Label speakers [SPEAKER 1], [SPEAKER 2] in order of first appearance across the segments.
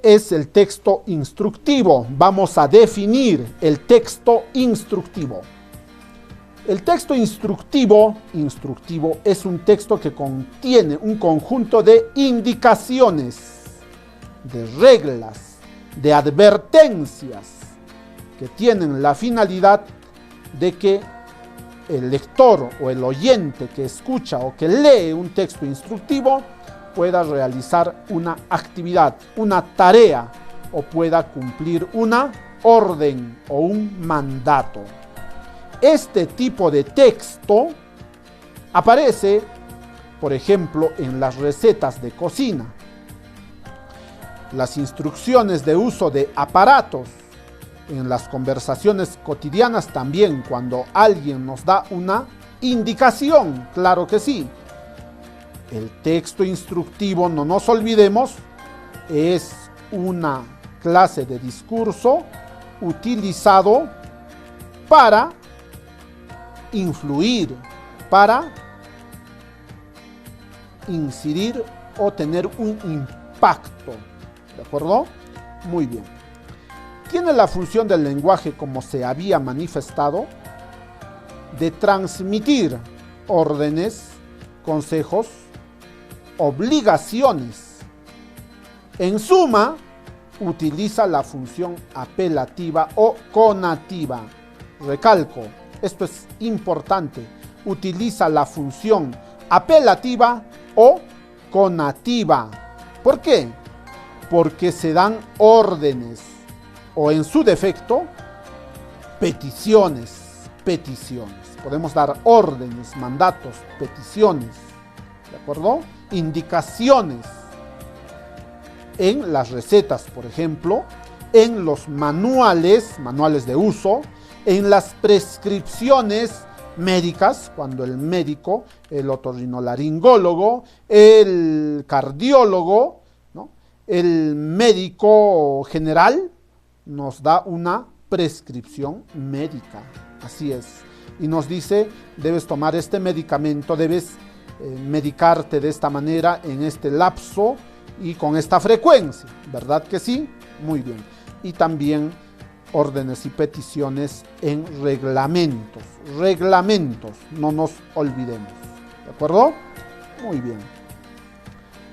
[SPEAKER 1] es el texto instructivo? Vamos a definir el texto instructivo. El texto instructivo es un texto que contiene un conjunto de indicaciones, de reglas, de advertencias que tienen la finalidad de que el lector o el oyente que escucha o que lee un texto instructivo pueda realizar una actividad, una tarea o pueda cumplir una orden o un mandato. Este tipo de texto aparece, por ejemplo, en las recetas de cocina, las instrucciones de uso de aparatos, en las conversaciones cotidianas también, cuando alguien nos da una indicación, claro que sí. El texto instructivo, no nos olvidemos, es una clase de discurso utilizado para influir, para incidir o tener un impacto. ¿De acuerdo? Muy bien. Tiene la función del lenguaje, como se había manifestado, de transmitir órdenes, consejos, obligaciones. En suma, utiliza la función apelativa o conativa. Recalco, esto es importante. Utiliza la función apelativa o conativa. ¿Por qué? Porque se dan órdenes o, en su defecto, peticiones. Podemos dar órdenes, mandatos, peticiones, ¿de acuerdo? Indicaciones en las recetas, por ejemplo, en los manuales de uso, en las prescripciones médicas, cuando el médico, el otorrinolaringólogo, el cardiólogo, ¿no?, el médico general nos da una prescripción médica, así es, y nos dice: debes tomar este medicamento, debes medicarte de esta manera, en este lapso y con esta frecuencia, ¿verdad que sí? Muy bien. Y también órdenes y peticiones en reglamentos, no nos olvidemos, ¿de acuerdo? Muy bien.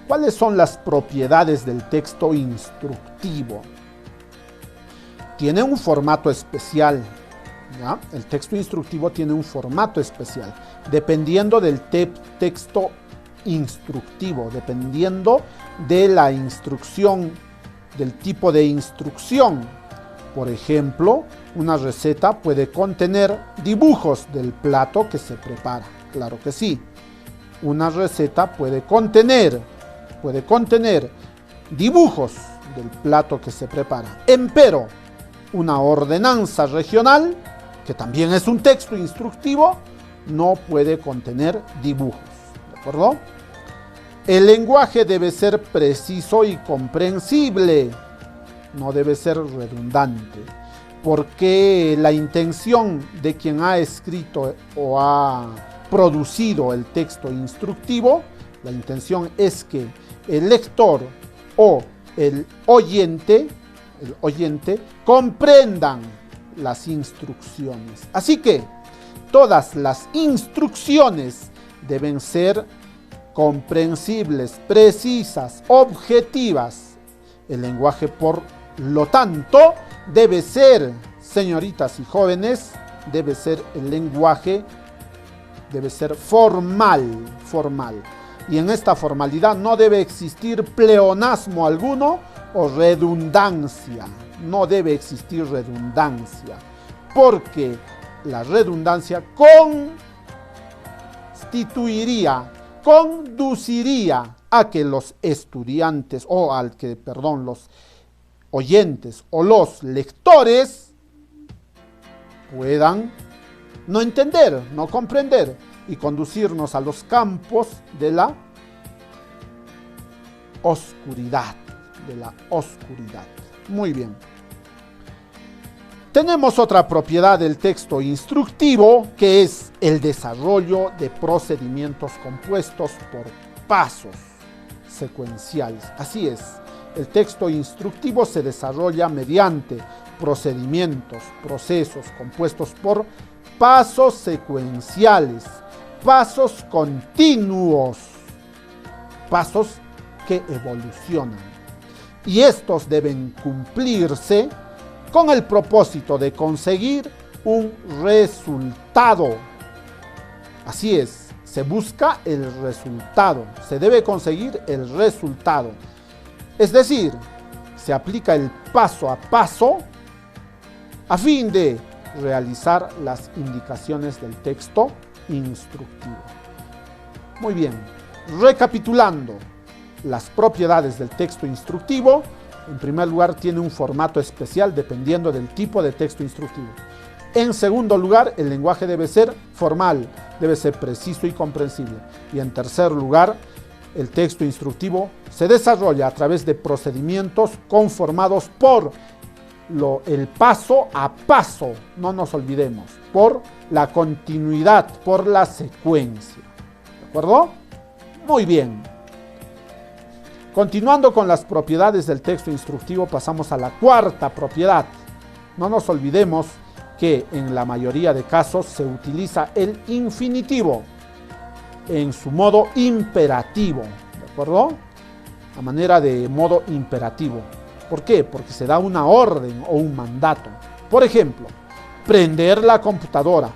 [SPEAKER 1] ¿Cuáles son las propiedades del texto instructivo? Tiene un formato especial, ¿ya? El texto instructivo tiene un formato especial, dependiendo del texto instructivo, dependiendo de la instrucción, del tipo de instrucción. Por ejemplo, una receta puede contener dibujos del plato que se prepara, claro que sí. Una receta puede contener dibujos del plato que se prepara. Empero, una ordenanza regional, que también es un texto instructivo, no puede contener dibujos, ¿de acuerdo? El lenguaje debe ser preciso y comprensible, no debe ser redundante, porque la intención de quien ha escrito o ha producido el texto instructivo, la intención es que el lector o el oyente comprendan las instrucciones. Así que todas las instrucciones deben ser comprensibles, precisas, objetivas. El lenguaje, por lo tanto, debe ser, señoritas y jóvenes, debe ser el lenguaje, debe ser formal. Y en esta formalidad no debe existir pleonasmo alguno o redundancia. No debe existir redundancia, porque la redundancia conduciría a que los estudiantes, los oyentes o los lectores puedan no entender, no comprender y conducirnos a los campos de la oscuridad, Muy bien. Tenemos otra propiedad del texto instructivo, que es el desarrollo de procedimientos compuestos por pasos secuenciales. Así es, El texto instructivo se desarrolla mediante procedimientos, procesos compuestos por pasos secuenciales, pasos continuos, pasos que evolucionan. Y estos deben cumplirse con el propósito de conseguir un resultado. Así es, se busca el resultado, se debe conseguir el resultado. Es decir, se aplica el paso a paso a fin de realizar las indicaciones del texto instructivo. Muy bien, recapitulando las propiedades del texto instructivo. En primer lugar, tiene un formato especial dependiendo del tipo de texto instructivo. En segundo lugar, el lenguaje debe ser formal, debe ser preciso y comprensible. Y en tercer lugar, el texto instructivo se desarrolla a través de procedimientos conformados por el paso a paso, no nos olvidemos, por la continuidad, por la secuencia. ¿De acuerdo? Muy bien. Continuando con las propiedades del texto instructivo, pasamos a la cuarta propiedad. No nos olvidemos que en la mayoría de casos se utiliza el infinitivo en su modo imperativo, ¿de acuerdo? A manera de modo imperativo. ¿Por qué? Porque se da una orden o un mandato. Por ejemplo, prender la computadora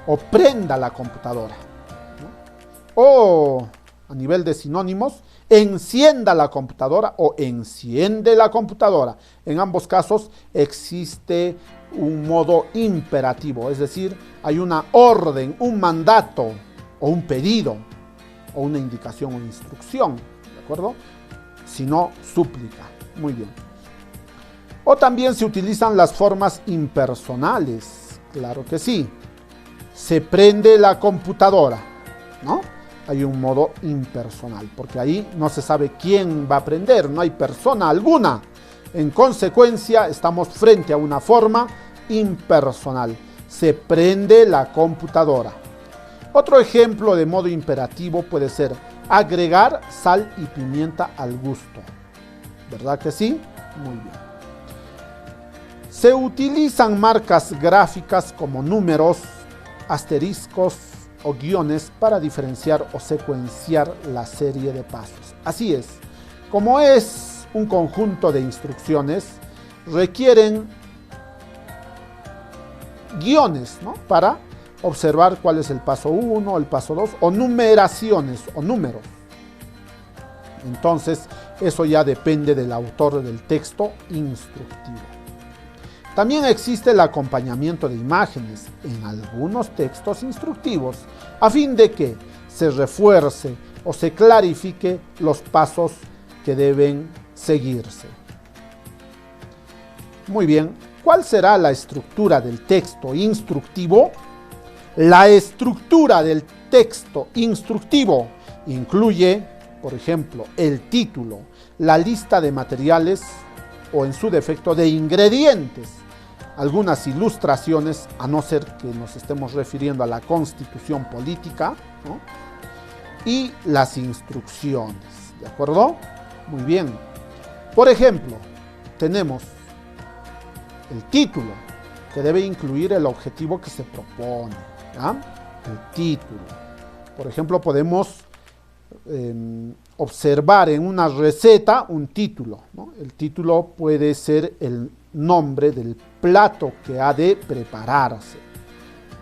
[SPEAKER 1] o prenda la computadora, ¿no? O a nivel de sinónimos, encienda la computadora o enciende la computadora. En ambos casos existe un modo imperativo, es decir, hay una orden, un mandato o un pedido o una indicación o instrucción, ¿de acuerdo? Si no, súplica. Muy bien. O también se utilizan las formas impersonales, claro que sí. Se prende la computadora, ¿no? Hay un modo impersonal, porque ahí no se sabe quién va a prender, no hay persona alguna. En consecuencia, estamos frente a una forma impersonal. Se prende la computadora. Otro ejemplo de modo imperativo puede ser agregar sal y pimienta al gusto. ¿Verdad que sí? Muy bien. Se utilizan marcas gráficas como números, asteriscos o guiones para diferenciar o secuenciar la serie de pasos. Así es, como es un conjunto de instrucciones, requieren guiones, ¿no? Para observar cuál es el paso 1, el paso 2, o numeraciones o números. Entonces, eso ya depende del autor del texto instructivo. También existe el acompañamiento de imágenes en algunos textos instructivos, a fin de que se refuerce o se clarifique los pasos que deben seguirse. Muy bien, ¿cuál será la estructura del texto instructivo? La estructura del texto instructivo incluye, por ejemplo, el título, la lista de materiales o en su defecto de ingredientes, algunas ilustraciones, a no ser que nos estemos refiriendo a la constitución política, ¿no? Y las instrucciones, ¿de acuerdo? Muy bien. Por ejemplo, tenemos el título, que debe incluir el objetivo que se propone, ¿ya? El título. Por ejemplo, podemos observar en una receta un título, ¿no? El título puede ser el nombre del plato que ha de prepararse.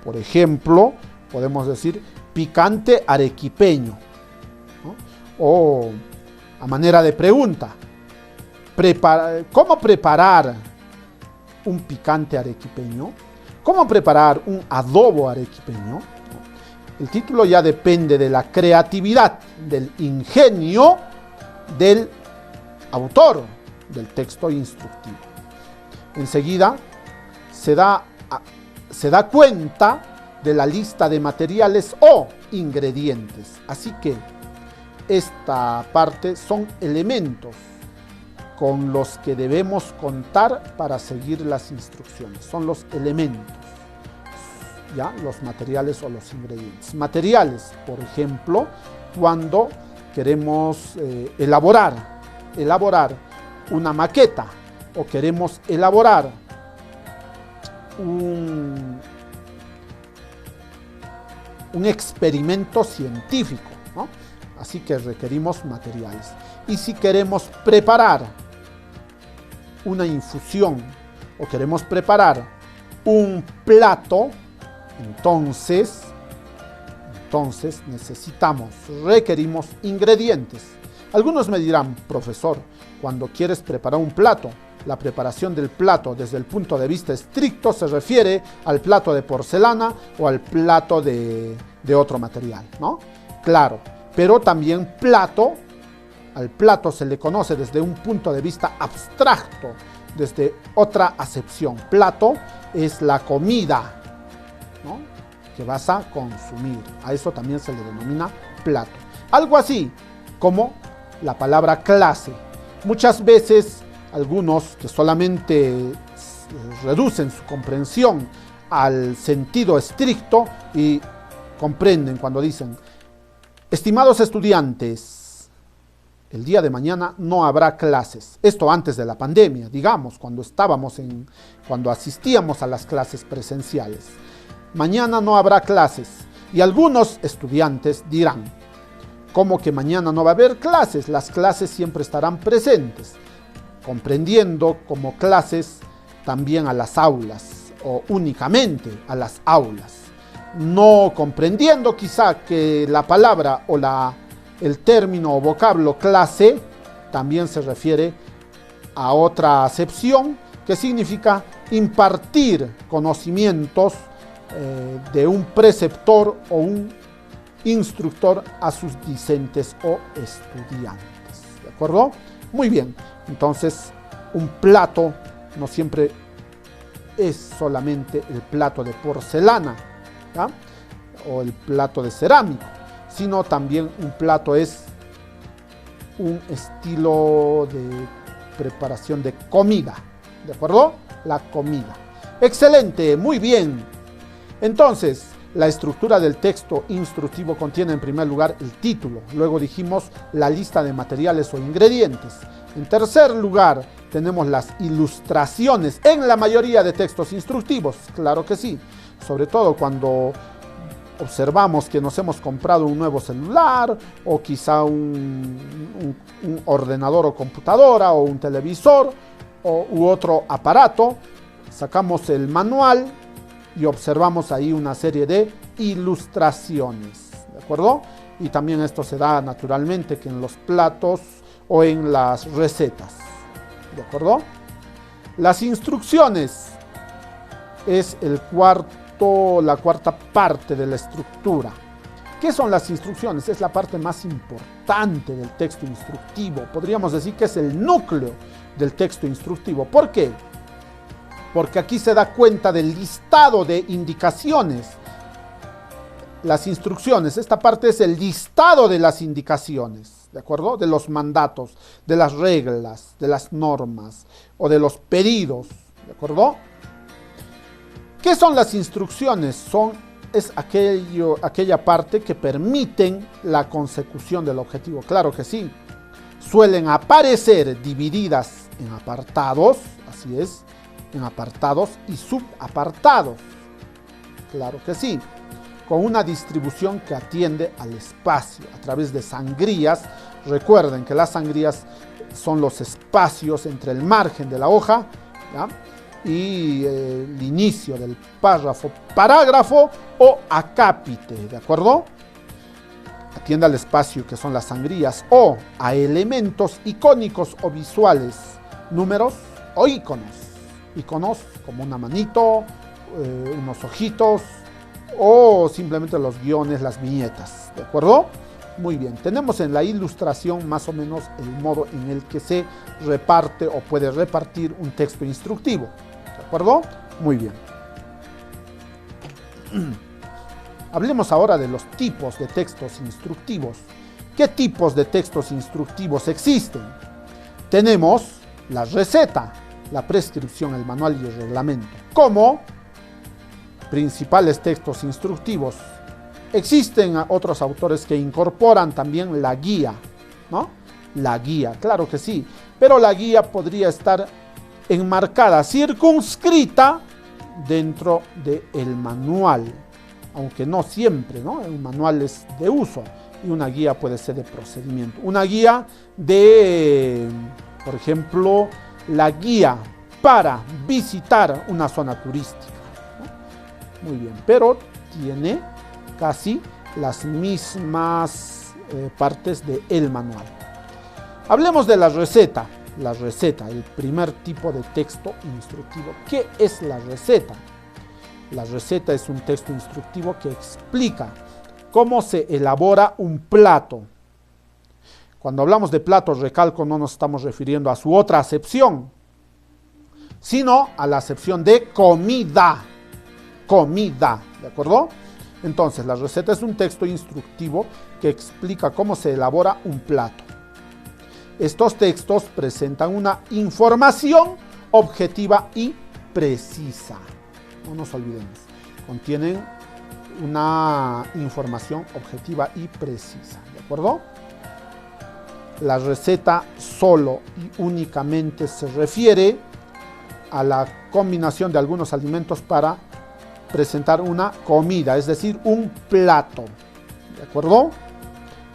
[SPEAKER 1] Por ejemplo, podemos decir picante arequipeño, ¿no? O a manera de pregunta, ¿cómo preparar un picante arequipeño? ¿Cómo preparar un adobo arequipeño? El título ya depende de la creatividad, del ingenio del autor del texto instructivo. Enseguida se da cuenta de la lista de materiales o ingredientes. Así que esta parte son elementos con los que debemos contar para seguir las instrucciones. Son los elementos, ¿ya? Los materiales o los ingredientes. Materiales, por ejemplo, cuando queremos elaborar elaborar una maqueta o queremos elaborar un experimento científico, ¿no? Así que requerimos materiales. Y si queremos preparar una infusión o queremos preparar un plato, entonces requerimos ingredientes. Algunos me dirán, profesor, cuando quieres preparar un plato, la preparación del plato desde el punto de vista estricto se refiere al plato de porcelana o al plato de otro material, ¿no? Claro, pero también al plato se le conoce desde un punto de vista abstracto, desde otra acepción. Plato es la comida, ¿no?, que vas a consumir. A eso también se le denomina plato. Algo así como la palabra clase. Muchas veces algunos que solamente reducen su comprensión al sentido estricto y comprenden cuando dicen: estimados estudiantes, el día de mañana no habrá clases. Esto antes de la pandemia, digamos, cuando asistíamos a las clases presenciales. Mañana no habrá clases. Y algunos estudiantes dirán: ¿cómo que mañana no va a haber clases? Las clases siempre estarán presentes, comprendiendo como clases también a las aulas o únicamente a las aulas, no comprendiendo quizá que la palabra o el término o vocablo clase también se refiere a otra acepción que significa impartir conocimientos de un preceptor o un instructor a sus discentes o estudiantes. ¿De acuerdo? Muy bien. Entonces, un plato no siempre es solamente el plato de porcelana, ¿ya?, o el plato de cerámico, sino también un plato es un estilo de preparación de comida. ¿De acuerdo? La comida. Excelente, muy bien. Entonces, la estructura del texto instructivo contiene en primer lugar el título, luego dijimos la lista de materiales o ingredientes. En tercer lugar, tenemos las ilustraciones en la mayoría de textos instructivos, claro que sí, sobre todo cuando observamos que nos hemos comprado un nuevo celular o quizá un ordenador o computadora o un televisor u otro aparato, sacamos el manual y observamos ahí una serie de ilustraciones, ¿de acuerdo? Y también esto se da naturalmente que en los platos o en las recetas, ¿de acuerdo? Las instrucciones es la cuarta parte de la estructura. ¿Qué son las instrucciones? Es la parte más importante del texto instructivo. Podríamos decir que es el núcleo del texto instructivo. ¿Por qué? Porque aquí se da cuenta del listado de indicaciones. Las instrucciones, esta parte es el listado de las indicaciones, ¿de acuerdo? De los mandatos, de las reglas, de las normas o de los pedidos, ¿de acuerdo? ¿Qué son las instrucciones? Es aquella parte que permiten la consecución del objetivo. Claro que sí. Suelen aparecer divididas en apartados, así es, en apartados y subapartados. Claro que sí. Con una distribución que atiende al espacio a través de sangrías. Recuerden que las sangrías son los espacios entre el margen de la hoja, ¿ya?, y el inicio del párrafo, parágrafo o acápite, ¿de acuerdo? Atiende al espacio que son las sangrías o a elementos icónicos o visuales, números o iconos. Iconos como una manito, unos ojitos o simplemente los guiones, las viñetas, ¿de acuerdo? Muy bien, tenemos en la ilustración más o menos el modo en el que se reparte o puede repartir un texto instructivo, ¿de acuerdo? Muy bien. Hablemos ahora de los tipos de textos instructivos. ¿Qué tipos de textos instructivos existen? Tenemos la receta, la prescripción, el manual y el reglamento. Como principales textos instructivos, existen otros autores que incorporan también la guía, ¿no? la guía, claro que sí, pero la guía podría estar enmarcada, circunscrita dentro del manual, aunque no siempre, ¿no? Un manual es de uso y una guía puede ser de procedimiento. Una guía de, por ejemplo, la guía para visitar una zona turística, ¿no? Muy bien, pero tiene casi las mismas partes del manual. Hablemos de la receta. La receta, el primer tipo de texto instructivo. ¿Qué es la receta? La receta es un texto instructivo que explica cómo se elabora un plato. Cuando hablamos de plato, recalco, no nos estamos refiriendo a su otra acepción, sino a la acepción de comida. Comida, ¿de acuerdo? Entonces, la receta es un texto instructivo que explica cómo se elabora un plato. Estos textos presentan una información objetiva y precisa. No nos olvidemos, contienen una información objetiva y precisa, ¿de acuerdo? La receta solo y únicamente se refiere a la combinación de algunos alimentos para presentar una comida, es decir, un plato, ¿de acuerdo?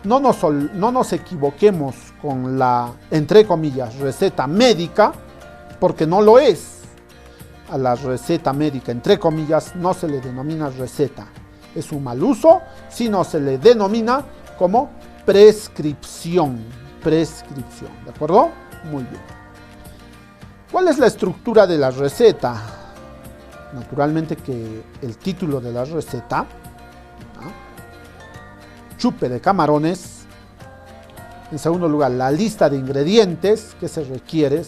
[SPEAKER 1] No nos equivoquemos con la, entre comillas, receta médica, porque no lo es. A la receta médica, entre comillas, no se le denomina receta. Es un mal uso, sino se le denomina como prescripción. Prescripción, ¿de acuerdo? Muy bien. ¿Cuál es la estructura de la receta? Naturalmente que el título de la receta, ¿no? Chupe de camarones. En segundo lugar, la lista de ingredientes que se requieren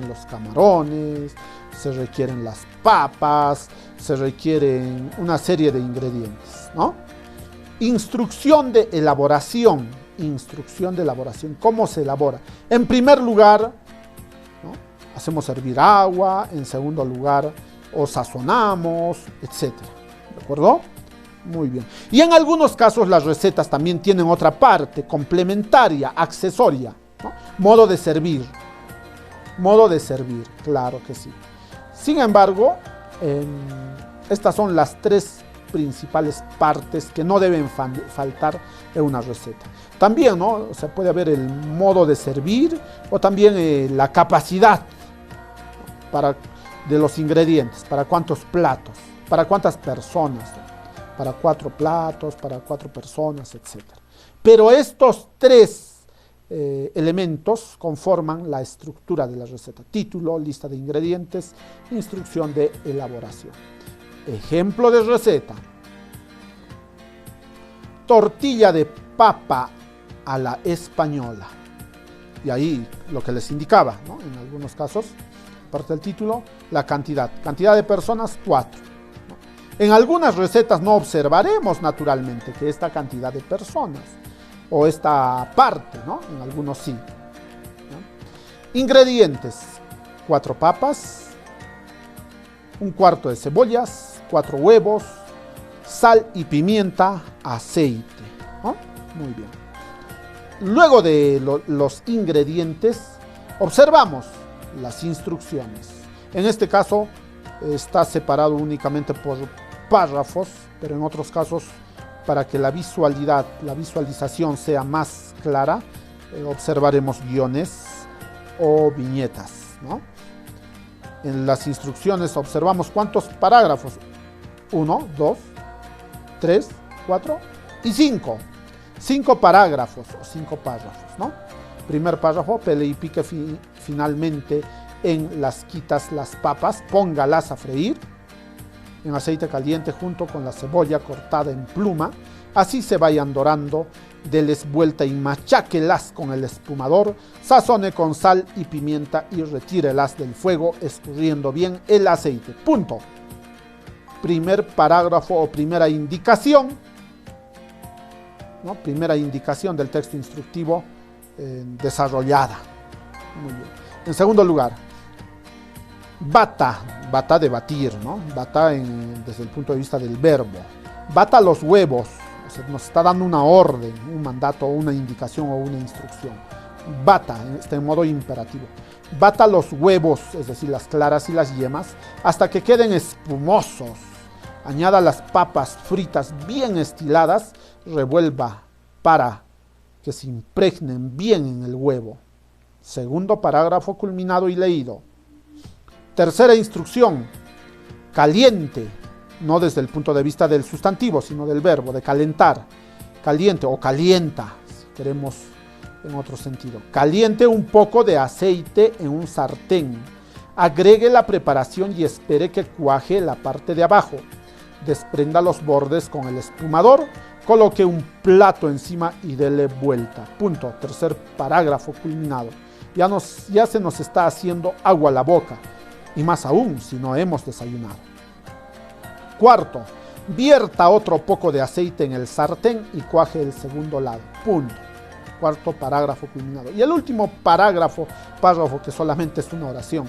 [SPEAKER 1] los camarones, se requieren las papas, se requieren una serie de ingredientes, ¿no? Instrucción de elaboración, ¿cómo se elabora? En primer lugar, ¿no? Hacemos hervir agua, en segundo lugar, o sazonamos, etc. ¿De acuerdo? Muy bien. Y en algunos casos las recetas también tienen otra parte complementaria, accesoria, ¿no? Modo de servir, claro que sí. Sin embargo, estas son las tres principales partes que no deben faltar en una receta. También, ¿no? O sea, puede haber el modo de servir o también la capacidad de los ingredientes, para cuántos platos, para cuántas personas, ¿no? Para 4 platos, para 4 personas, etc. Pero estos tres elementos conforman la estructura de la receta. Título, lista de ingredientes, instrucción de elaboración. Ejemplo de receta. Tortilla de papa a la española. Y ahí lo que les indicaba, ¿no? En algunos casos, aparte del título, la cantidad. Cantidad de personas, 4. En algunas recetas no observaremos naturalmente que esta cantidad de personas o esta parte, ¿no? En algunos sí, ¿no? Ingredientes: 4 papas, un cuarto de cebollas, 4 huevos, sal y pimienta, aceite, ¿no? Muy bien. Luego de los ingredientes, observamos las instrucciones. En este caso está separado únicamente por párrafos, pero en otros casos, para que la visualización sea más clara, observaremos guiones o viñetas, ¿no? En las instrucciones observamos cuántos parágrafos: 1, 2, 3, 4 y 5. 5 parágrafos o 5 párrafos, ¿no? Primer párrafo: pele y pique finalmente en las quitas las papas, póngalas a freír en aceite caliente junto con la cebolla cortada en pluma, así se vayan dorando, deles vuelta y macháquelas con el espumador, sazone con sal y pimienta y retírelas del fuego escurriendo bien el aceite. Punto. Primer parágrafo o primera indicación, ¿no? Primera indicación del texto instructivo desarrollada. Muy bien. En segundo lugar, bata de batir, ¿no? Bata desde el punto de vista del verbo. Bata los huevos, o sea, nos está dando una orden, un mandato, una indicación o una instrucción. Bata, está en modo imperativo. Bata los huevos, es decir, las claras y las yemas, hasta que queden espumosos. Añada las papas fritas bien estiladas, revuelva para que se impregnen bien en el huevo. Segundo parágrafo culminado y leído. Tercera instrucción, caliente, no desde el punto de vista del sustantivo, sino del verbo, de calentar. Caliente o calienta, si queremos en otro sentido. Caliente un poco de aceite en un sartén. Agregue la preparación y espere que cuaje la parte de abajo. Desprenda los bordes con el espumador. Coloque un plato encima y dele vuelta. Punto. Tercer parágrafo culminado. Ya se nos está haciendo agua a la boca. Y más aún si no hemos desayunado. Cuarto, vierta otro poco de aceite en el sartén y cuaje el segundo lado. Punto. Cuarto parágrafo culminado. Y el último párrafo que solamente es una oración.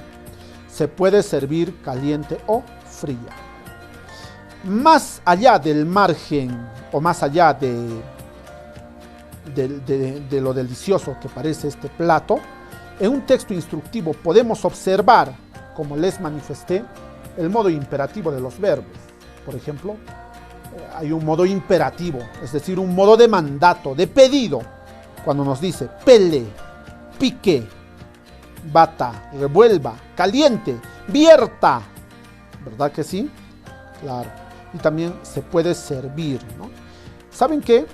[SPEAKER 1] Se puede servir caliente o fría. Más allá del margen o más allá de lo delicioso que parece este plato, en un texto instructivo podemos observar, como les manifesté, el modo imperativo de los verbos. Por ejemplo, hay un modo imperativo, es decir, un modo de mandato, de pedido, cuando nos dice pele, pique, bata, revuelva, caliente, vierta. ¿Verdad que sí? Claro. Y también se puede servir, ¿no? ¿Saben qué?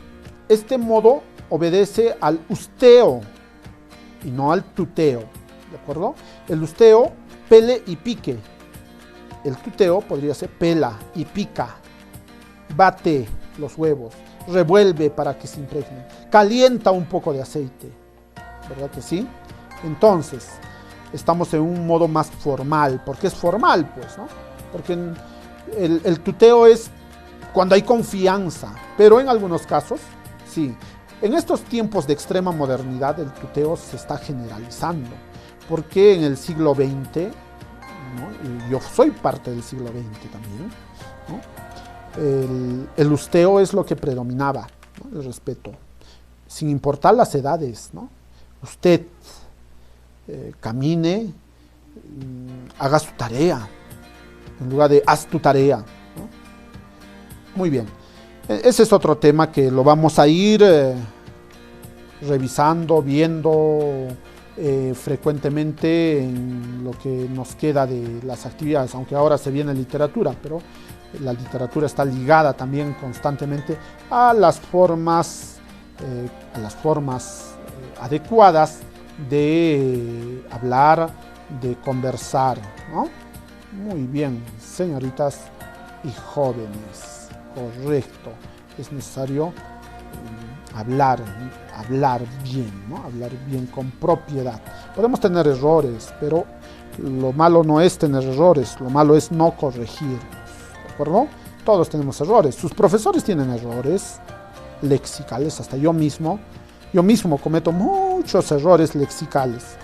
[SPEAKER 1] Este modo obedece al usteo y no al tuteo, ¿de acuerdo? El usteo, pele y pique. El tuteo podría ser pela y pica, bate los huevos, revuelve para que se impregnen, calienta un poco de aceite, ¿verdad que sí? Entonces, estamos en un modo más formal. ¿Por qué es formal? Pues, ¿no? Porque el tuteo es cuando hay confianza, pero en algunos casos, sí. En estos tiempos de extrema modernidad, el tuteo se está generalizando, porque en el siglo XX, ¿no? Y yo soy parte del siglo XX también, ¿no? El usteo es lo que predominaba, ¿no? El respeto, sin importar las edades, ¿no? Usted camine, haga su tarea, en lugar de haz tu tarea, ¿no? Muy bien, ese es otro tema que lo vamos a ir revisando, viendo frecuentemente en lo que nos queda de las actividades, aunque ahora se viene literatura, pero la literatura está ligada también constantemente a las formas adecuadas de hablar, de conversar, ¿no? Muy bien, señoritas y jóvenes, correcto, es necesario hablar bien, ¿no? Hablar bien con propiedad. Podemos tener errores, pero lo malo no es tener errores, lo malo es no corregirlos, ¿de acuerdo? Todos tenemos errores, sus profesores tienen errores lexicales, hasta yo mismo cometo muchos errores lexicales.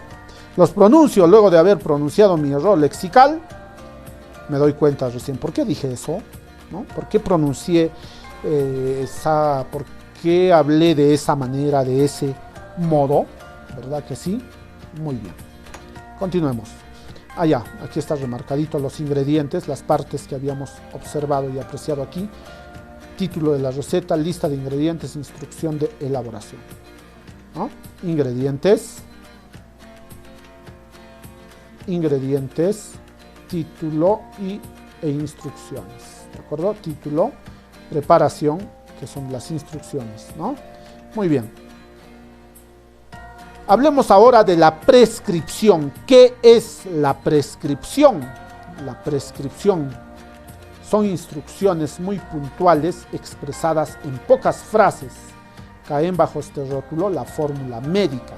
[SPEAKER 1] Los pronuncio luego de haber pronunciado mi error lexical, me doy cuenta recién, ¿por qué dije eso? ¿No? ¿Por qué pronuncié por qué hablé de esa manera, de ese modo? ¿Verdad que sí? Muy bien. Continuemos. Aquí está remarcadito los ingredientes, las partes que habíamos observado y apreciado aquí. Título de la receta, lista de ingredientes, instrucción de elaboración, ¿no? Ingredientes, título e instrucciones, ¿de acuerdo? Título, preparación, que son las instrucciones, ¿no? Muy bien. Hablemos ahora de la prescripción. ¿Qué es la prescripción? La prescripción son instrucciones muy puntuales expresadas en pocas frases. Caen bajo este rótulo la fórmula médica,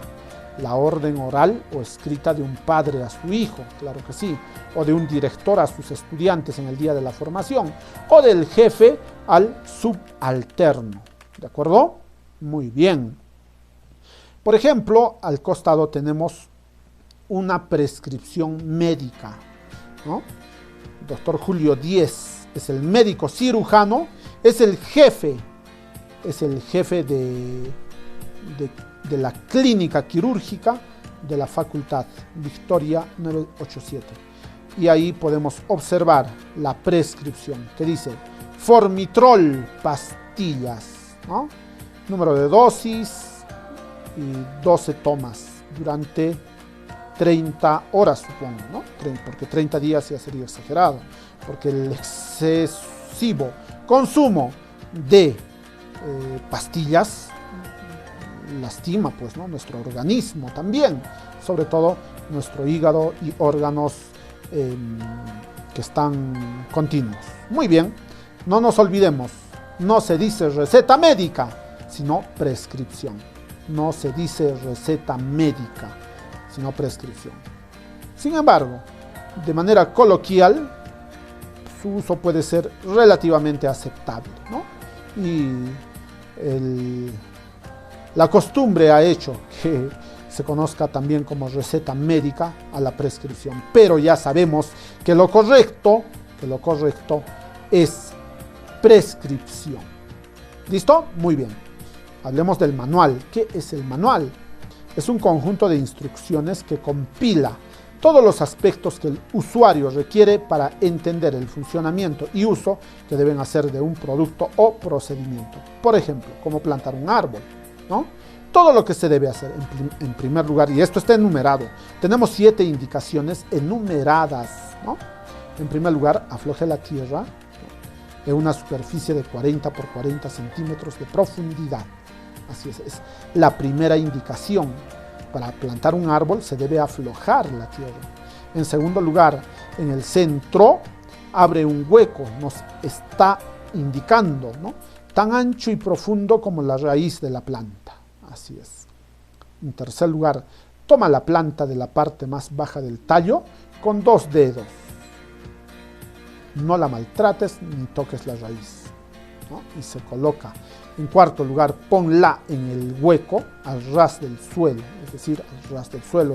[SPEAKER 1] la orden oral o escrita de un padre a su hijo, claro que sí, o de un director a sus estudiantes en el día de la formación, o del jefe al subalterno, ¿de acuerdo? Muy bien. Por ejemplo, al costado tenemos una prescripción médica, ¿no? El doctor Julio Díez es el médico cirujano, es el jefe de la Clínica Quirúrgica de la Facultad Victoria 987. Y ahí podemos observar la prescripción que dice Formitrol pastillas, ¿no? Número de dosis y 12 tomas durante 30 horas, supongo, ¿no? Porque 30 días ya sería exagerado, porque el excesivo consumo de pastillas lastima, pues, ¿no?, nuestro organismo también, sobre todo nuestro hígado y órganos que están continuos. Muy bien, no nos olvidemos, no se dice receta médica, sino prescripción. No se dice receta médica, sino prescripción. Sin embargo, de manera coloquial, su uso puede ser relativamente aceptable, ¿no? Y la costumbre ha hecho que se conozca también como receta médica a la prescripción, pero ya sabemos que lo correcto es prescripción. ¿Listo? Muy bien. Hablemos del manual. ¿Qué es el manual? Es un conjunto de instrucciones que compila todos los aspectos que el usuario requiere para entender el funcionamiento y uso que deben hacer de un producto o procedimiento. Por ejemplo, cómo plantar un árbol, ¿no? Todo lo que se debe hacer en primer lugar, y esto está enumerado. Tenemos 7 indicaciones enumeradas, ¿no? En primer lugar, afloje la tierra, ¿no?, en una superficie de 40 por 40 centímetros de profundidad. Así es la primera indicación. Para plantar un árbol se debe aflojar la tierra. En segundo lugar, en el centro abre un hueco, nos está indicando, ¿no?, tan ancho y profundo como la raíz de la planta. Así es. En tercer lugar, toma la planta de la parte más baja del tallo con 2 dedos. No la maltrates ni toques la raíz, ¿no?, y se coloca. En cuarto lugar, ponla en el hueco al ras del suelo, es decir, al ras del suelo,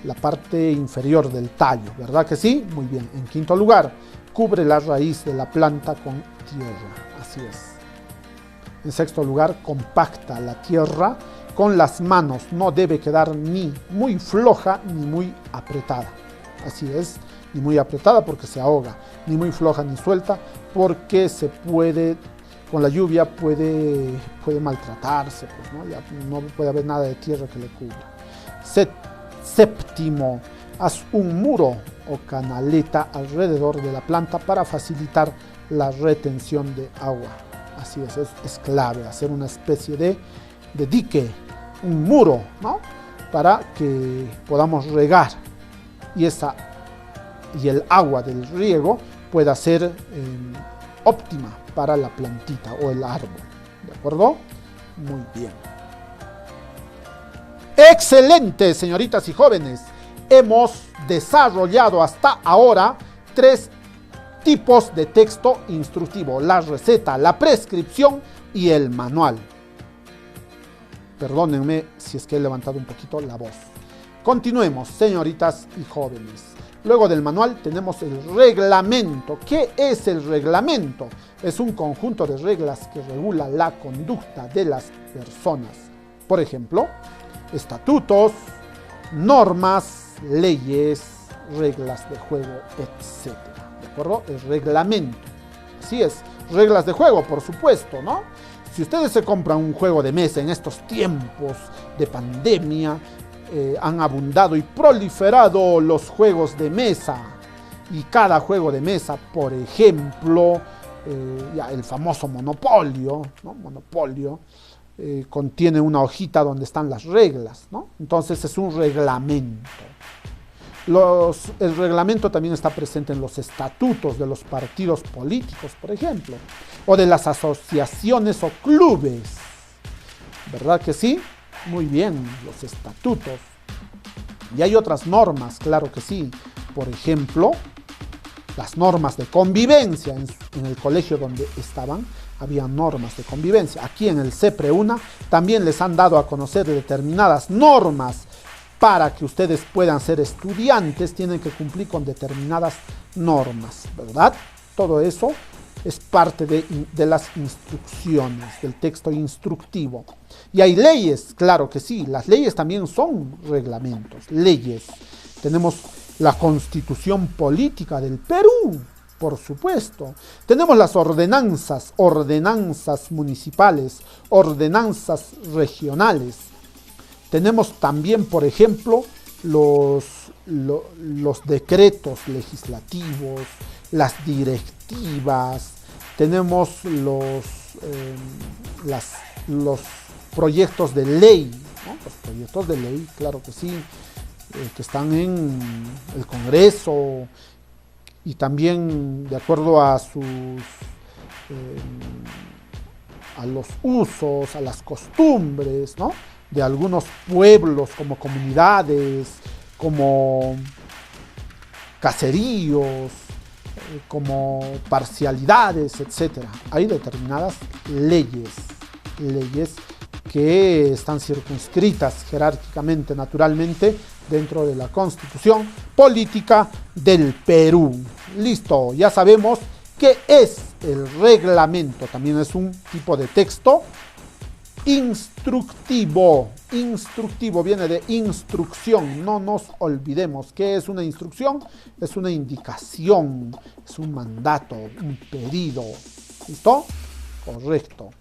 [SPEAKER 1] la parte inferior del tallo, ¿verdad que sí? Muy bien. En quinto lugar, cubre la raíz de la planta con tierra, así es. En sexto lugar, compacta la tierra con las manos, no debe quedar ni muy floja ni muy apretada, así es, ni muy apretada porque se ahoga, ni muy floja ni suelta porque se puede, con la lluvia puede maltratarse, pues, ¿no? Ya no puede haber nada de tierra que le cubra. Séptimo, haz un muro o canaleta alrededor de la planta para facilitar la retención de agua. Así es clave hacer una especie de dique, un muro, ¿no?, para que podamos regar y el agua del riego pueda ser óptima para la plantita o el árbol. ¿De acuerdo? Muy bien. ¡Excelente, señoritas y jóvenes! Hemos desarrollado hasta ahora 3 tipos de texto instructivo: la receta, la prescripción y el manual. Perdónenme si es que he levantado un poquito la voz. Continuemos, señoritas y jóvenes. Luego del manual tenemos el reglamento. ¿Qué es el reglamento? Es un conjunto de reglas que regula la conducta de las personas. Por ejemplo, estatutos, normas, leyes, reglas de juego, etc. ¿De acuerdo? El reglamento. Así es, reglas de juego, por supuesto, ¿no? Si ustedes se compran un juego de mesa en estos tiempos de pandemia, han abundado y proliferado los juegos de mesa. Y cada juego de mesa, por ejemplo, el famoso Monopolio, ¿no? Monopolio, contiene una hojita donde están las reglas, ¿no? Entonces es un reglamento. El reglamento también está presente en los estatutos de los partidos políticos, por ejemplo, o de las asociaciones o clubes. ¿Verdad que sí? Muy bien, los estatutos. Y hay otras normas, claro que sí. Por ejemplo, las normas de convivencia. En el colegio donde estaban, había normas de convivencia. Aquí en el CEPREUNA también les han dado a conocer determinadas normas. Para que ustedes puedan ser estudiantes, tienen que cumplir con determinadas normas, ¿verdad? Todo eso es parte de las instrucciones, del texto instructivo. Y hay leyes, claro que sí, las leyes también son reglamentos, leyes. Tenemos la Constitución Política del Perú, por supuesto. Tenemos las ordenanzas, ordenanzas municipales, ordenanzas regionales. Tenemos también, por ejemplo, los decretos legislativos, las directivas, tenemos los proyectos de ley, ¿no? Los proyectos de ley, claro que sí, que están en el Congreso y también de acuerdo a a los usos, a las costumbres, ¿no? De algunos pueblos como comunidades, como caseríos, como parcialidades, etcétera. Hay determinadas leyes que están circunscritas jerárquicamente, naturalmente, dentro de la Constitución Política del Perú. Listo, ya sabemos qué es el reglamento. También es un tipo de texto instructivo. Instructivo viene de instrucción. No nos olvidemos. ¿Qué es una instrucción? Es una indicación, es un mandato, un pedido. ¿Listo? Correcto.